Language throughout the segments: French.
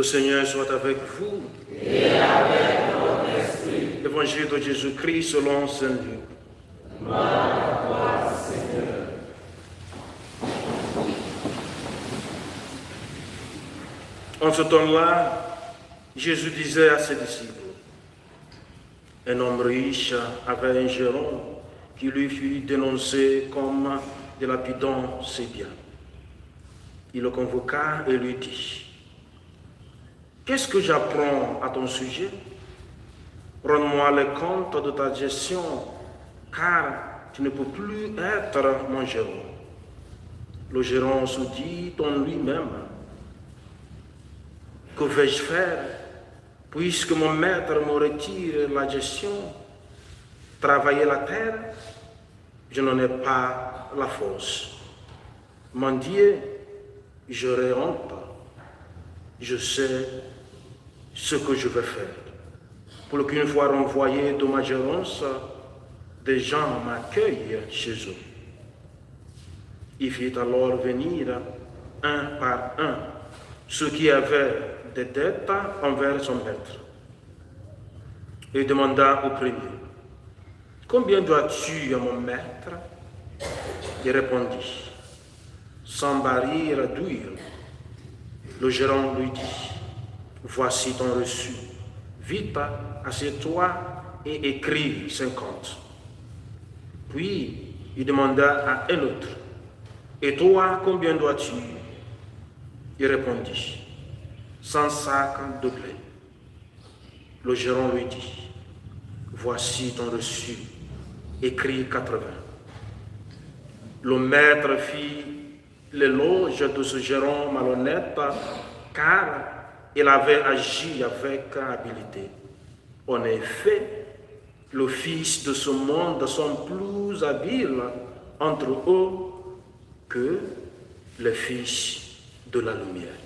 Seigneur soit avec vous. Et avec votre esprit. Évangile de Jésus-Christ selon Saint Luc. Gloire à toi, Seigneur. En ce temps-là, Jésus disait à ses disciples, un homme riche avait un gérant qui lui fut dénoncé comme dilapidant ses biens. Il le convoqua et lui dit, « Qu'est-ce que j'apprends à ton sujet? Rends-moi les comptes de ta gestion, car tu ne peux plus être mon gérant. » Le gérant se dit en lui-même, « Que vais-je faire, puisque mon maître me retire la gestion? Travailler la terre, je n'en ai pas la force. Mendier, j'aurai honte. Je sais ce que je vais faire, pour qu'une fois renvoyé de ma gérance, des gens m'accueillent chez eux. » Il fit alors venir un par un ceux qui avaient des dettes envers son maître. Et demanda au premier, « Combien dois-tu à mon maître? » Il répondit, « 100 barils d'huile. » Le gérant lui dit, « Voici ton reçu. Vite, assieds-toi et écris 50. » Puis il demanda à un autre, « Et toi, combien dois-tu? » Il répondit, 100 sacs de blé. Le gérant lui dit, « Voici ton reçu, écris 80. » Le maître fit l'éloge de ce gérant malhonnête, car il avait agi avec habileté. En effet, les fils de ce monde sont plus habiles entre eux que les fils de la lumière.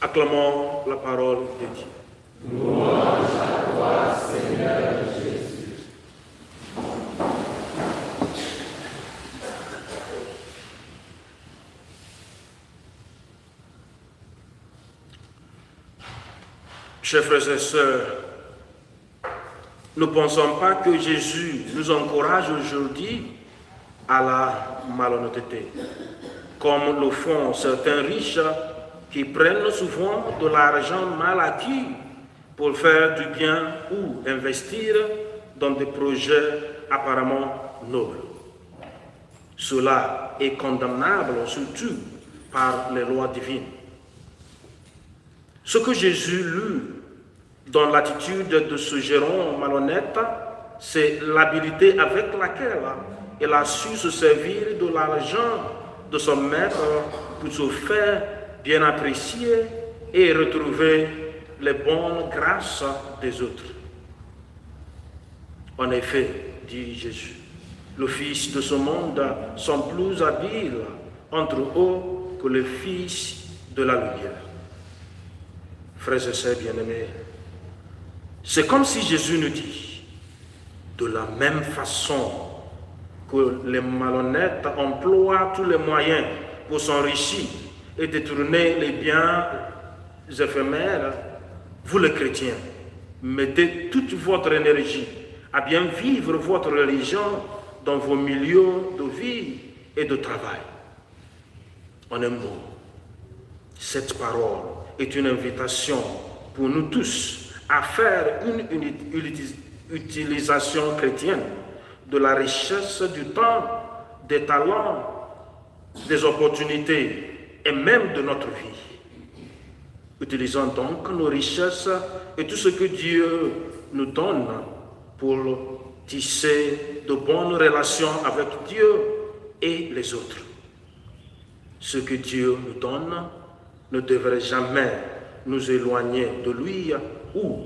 Acclamons la parole de Dieu. Louange à toi, Seigneur Jésus. Chers frères et sœurs, ne pensons pas que Jésus nous encourage aujourd'hui à la malhonnêteté, comme le font certains riches qui prennent souvent de l'argent mal acquis pour faire du bien ou investir dans des projets apparemment nobles. Cela est condamnable surtout par les lois divines. Ce que Jésus lut dans l'attitude de ce gérant malhonnête, c'est l'habileté avec laquelle il a su se servir de l'argent de son maître pour se faire bien apprécier et retrouver les bonnes grâces des autres. En effet, dit Jésus, les fils de ce monde sont plus habiles entre eux que les fils de la lumière. Frères et sœurs bien-aimés, c'est comme si Jésus nous dit, de la même façon que les malhonnêtes emploient tous les moyens pour s'enrichir et détourner les biens éphémères, vous les chrétiens, mettez toute votre énergie à bien vivre votre religion dans vos milieux de vie et de travail. En un mot, cette parole est une invitation pour nous tous à faire une utilisation chrétienne de la richesse du temps, des talents, des opportunités et même de notre vie. Utilisons donc nos richesses et tout ce que Dieu nous donne pour tisser de bonnes relations avec Dieu et les autres. Ce que Dieu nous donne ne devrait jamais nous éloigner de lui ou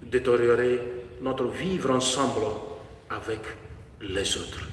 détériorer notre vivre ensemble avec les autres.